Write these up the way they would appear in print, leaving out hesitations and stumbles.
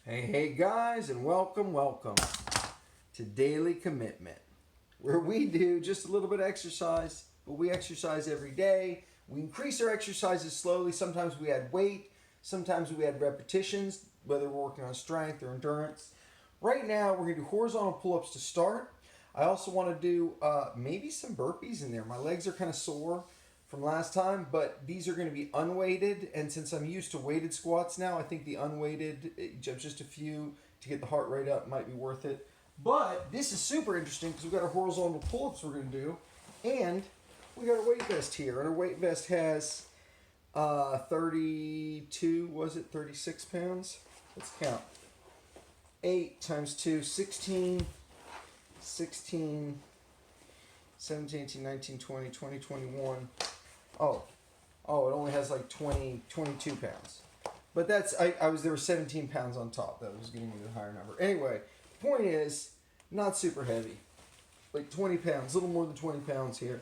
Hey guys, and welcome to Daily Commitment, where we do just a little bit of exercise, but we exercise every day. We increase our exercises slowly. Sometimes we add weight, sometimes we add repetitions, whether we're working on strength or endurance. Right now, we're going to do horizontal pull-ups to start. I also want to do maybe some burpees in there. My legs are kind of sore from last time, but these are going to be unweighted, and since I'm used to weighted squats now, I think the unweighted, just a few to get the heart rate up, might be worth it. But this is super interesting because we've got our horizontal pull-ups we're going to do, and we got a weight vest here, and our weight vest has 36 pounds? Let's count. 8 times 2, 16, 17, 18, 19, 20, 21. Oh, it only has like 22 pounds. But there was 17 pounds on top. That was giving me the higher number. Anyway, the point is, not super heavy. Like 20 pounds, a little more than 20 pounds here.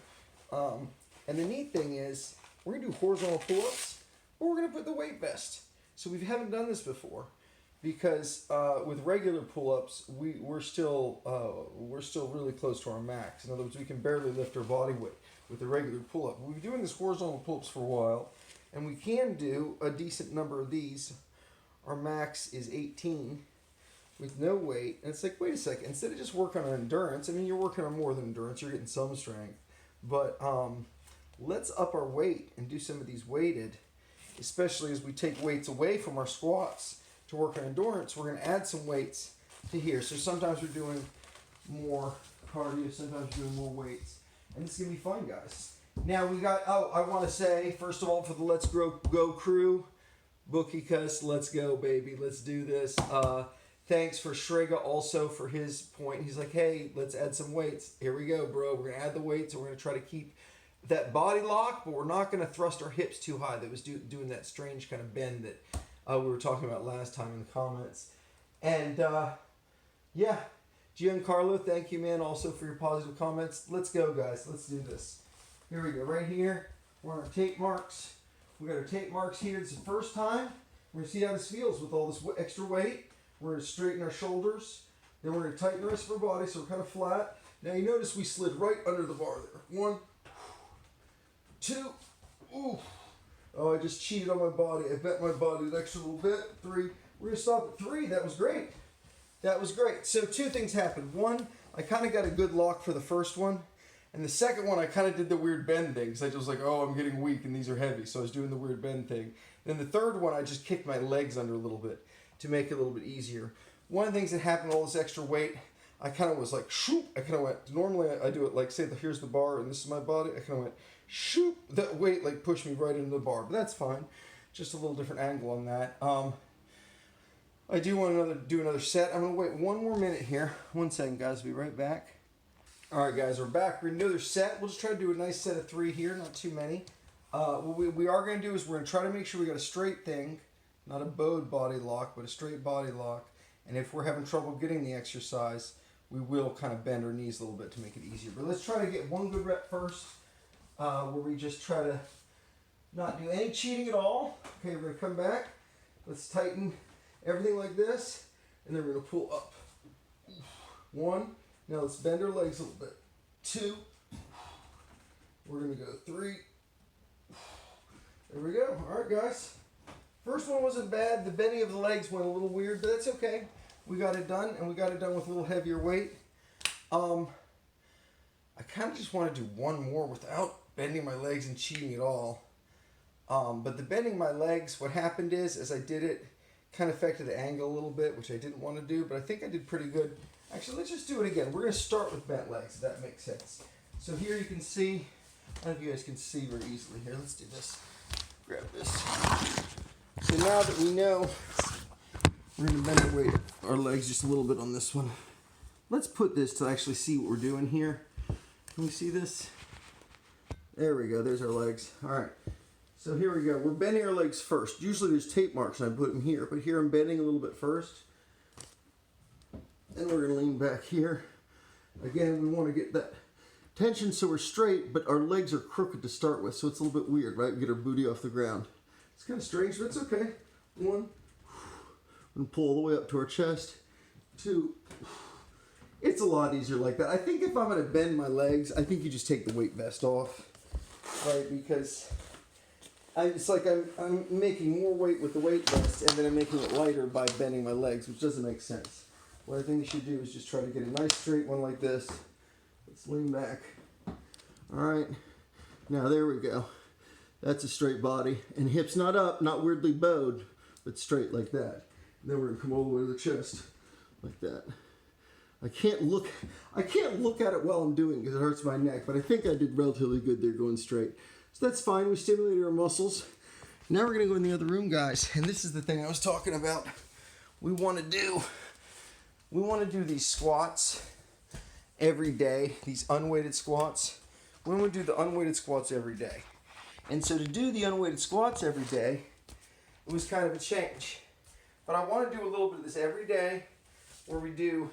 And the neat thing is, we're going to do horizontal pull-ups, but we're going to put the weight vest. So we haven't done this before. Because with regular pull-ups, we're still really close to our max. In other words, we can barely lift our body weight with a regular pull-up. We've been doing this horizontal pull-ups for a while, and we can do a decent number of these. Our max is 18 with no weight. And it's like, wait a second, instead of just working on endurance, I mean, you're working on more than endurance, you're getting some strength. But let's up our weight and do some of these weighted, especially as we take weights away from our squats. To work on endurance, we're going to add some weights to here. So sometimes we're doing more cardio, sometimes we're doing more weights. And it's going to be fun, guys. Now we got, I want to say, first of all, for the Let's Go crew, Bookie Cuss, let's go, baby. Let's do this. Thanks for Shrega also for his point. He's like, hey, let's add some weights. Here we go, bro. We're going to add the weights, and we're going to try to keep that body lock, but we're not going to thrust our hips too high. That was doing that strange kind of bend that we were talking about last time in the comments. And yeah, Giancarlo, thank you, man, also for your positive comments. Let's go, guys. Let's do this. Here we go. Right here, we're on our tape marks. We got our tape marks here. It's the first time. We're going to see how this feels with all this extra weight. We're going to straighten our shoulders. Then we're going to tighten the rest of our body so we're kind of flat. Now you notice we slid right under the bar there. 1, 2, ooh. Oh, I just cheated on my body. I bent my body an extra little bit. 3. We're going to stop at 3. That was great. That was great. So 2 things happened. 1, I kind of got a good lock for the first one. And the second one, I kind of did the weird bend thing. Because I was like, oh, I'm getting weak and these are heavy. So I was doing the weird bend thing. Then the third one, I just kicked my legs under a little bit to make it a little bit easier. One of the things that happened with all this extra weight, I kind of was like, shoop. I kind of went, normally I do it like, say, here's the bar and this is my body. I kind of went, shoop, that weight like pushed me right into the bar, but that's fine. Just a little different angle on that. I do want to do another set. I'm going to wait 1 more minute here. 1 second, guys. I'll be right back. All right, guys, we're back. We're going to do another set. We'll just try to do a nice set of 3 here, not too many. What we are going to do is we're going to try to make sure we got a straight thing, not a bowed body lock, but a straight body lock. And if we're having trouble getting the exercise, we will kind of bend our knees a little bit to make it easier. But let's try to get 1 good rep first. Where we just try to not do any cheating at all. Okay, we're going to come back. Let's tighten everything like this, and then we're going to pull up. 1. Now let's bend our legs a little bit. 2. We're going to go 3. There we go. All right, guys. First one wasn't bad. The bending of the legs went a little weird, but that's okay. We got it done, and we got it done with a little heavier weight. I kind of just want to do 1 more without bending my legs and cheating at all. But the bending my legs, what happened is, as I did it, kind of affected the angle a little bit, which I didn't want to do, but I think I did pretty good. Actually, let's just do it again. We're going to start with bent legs, if that makes sense. So here you can see, I don't know if you guys can see very easily here. Let's do this. Grab this. So now that we know, we're going to bend our legs just a little bit on this one. Let's put this to actually see what we're doing here. Can we see this? There we go. There's our legs. All right. So here we go. We're bending our legs first. Usually there's tape marks and I put them here, but here I'm bending a little bit first. Then we're going to lean back here. Again, we want to get that tension so we're straight, but our legs are crooked to start with, so it's a little bit weird, right? We get our booty off the ground. It's kind of strange, but it's okay. 1, and pull all the way up to our chest. 2. It's a lot easier like that. I think if I'm gonna bend my legs, I think you just take the weight vest off, right? Because it's like I'm making more weight with the weight vest, and then I'm making it lighter by bending my legs, which doesn't make sense. What I think you should do is just try to get a nice straight one like this. Let's lean back. All right, now there we go. That's a straight body, and hips not up, not weirdly bowed, but straight like that. And then we're gonna come all the way to the chest, like that. I can't look at it while I'm doing it because it hurts my neck, but I think I did relatively good there going straight. So that's fine, we stimulated our muscles. Now we're gonna go in the other room, guys, and this is the thing I was talking about. We wanna do these squats every day, these unweighted squats. We want to do the unweighted squats every day. And so to do the unweighted squats every day, it was kind of a change. But I want to do a little bit of this every day where we do,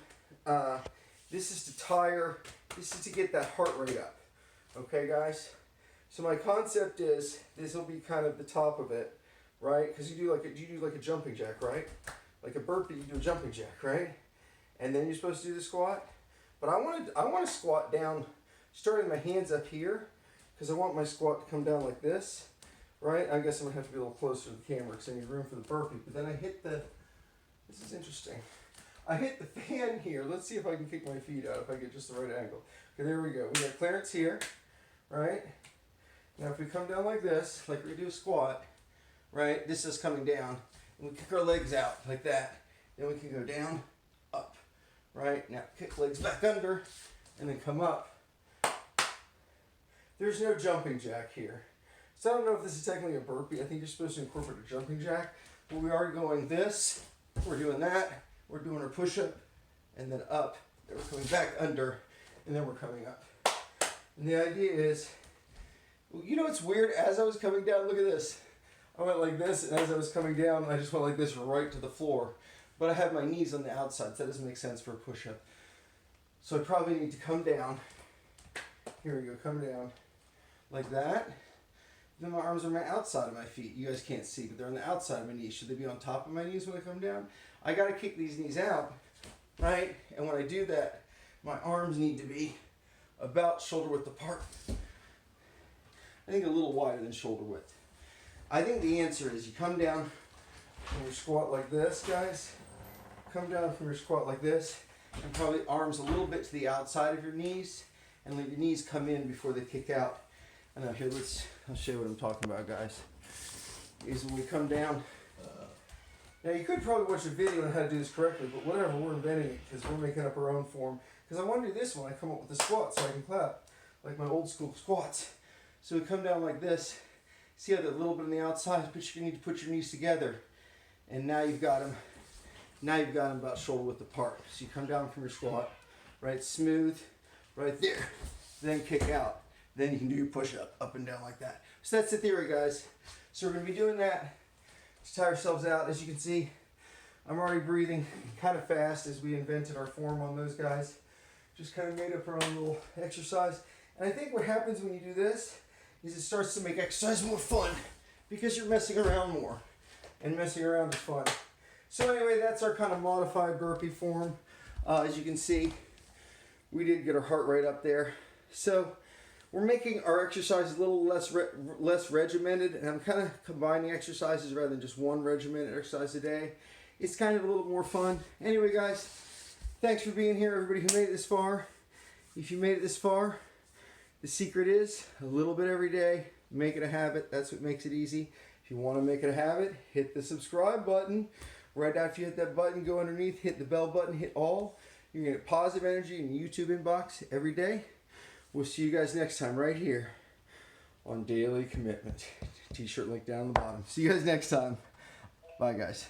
this is to get that heart rate up. Okay, guys? So my concept is, this will be kind of the top of it, right? Because you do like a jumping jack, right? Like a burpee, you do a jumping jack, right? And then you're supposed to do the squat. But I want to squat down, starting my hands up here, because I want my squat to come down like this, right? I guess I'm going to have to be a little closer to the camera because I need room for the burpee. But then I hit this is interesting. I hit the fan here. Let's see if I can kick my feet out, if I get just the right angle. Okay, there we go. We got clearance here, right? Now if we come down like this, like we do a squat, right? This is coming down. And we kick our legs out like that. Then we can go down, up. Right, now kick legs back under and then come up. There's no jumping jack here. So I don't know if this is technically a burpee. I think you're supposed to incorporate a jumping jack. But we are going this, we're doing that, we're doing our push-up, and then up, then we're coming back under, and then we're coming up. And the idea is, you know what's weird? As I was coming down, look at this. I went like this, and as I was coming down, I just went like this right to the floor. But I have my knees on the outside, so that doesn't make sense for a push-up. So I probably need to come down. Here we go, come down like that. Then my arms are on the outside of my feet. You guys can't see, but they're on the outside of my knees. Should they be on top of my knees when I come down? I gotta kick these knees out, right? And when I do that, my arms need to be about shoulder width apart. I think a little wider than shoulder width. I think the answer is you come down from your squat like this, guys. Come down from your squat like this, and probably arms a little bit to the outside of your knees, and let your knees come in before they kick out. And now here, I'll show you what I'm talking about, guys. Is when we come down. Now you could probably watch a video on how to do this correctly, but whatever, we're inventing it because we're making up our own form. Because I want to do this when I come up with the squat so I can clap, like my old school squats. So we come down like this. See how that little bit on the outside, but you need to put your knees together. And now you've got them. Now you've got them about shoulder width apart. So you come down from your squat, right, smooth, right there. Then kick out. Then you can do your push-up, up and down like that. So that's the theory, guys. So we're going to be doing that to tire ourselves out. As you can see, I'm already breathing kind of fast as we invented our form on those guys. Just kind of made up our own little exercise. And I think what happens when you do this is it starts to make exercise more fun because you're messing around more. And messing around is fun. So anyway, that's our kind of modified burpee form. As you can see, we did get our heart rate up there. So we're making our exercises a little less regimented, and I'm kind of combining exercises rather than just one regimented exercise a day. It's kind of a little more fun. Anyway, guys, thanks for being here, everybody who made it this far. If you made it this far, the secret is a little bit every day. Make it a habit. That's what makes it easy. If you want to make it a habit, hit the subscribe button. Right after you hit that button, go underneath, hit the bell button, hit all. You're going to get positive energy in your YouTube inbox every day. We'll see you guys next time right here on Daily Commitment. T-shirt link down the bottom. See you guys next time. Bye, guys.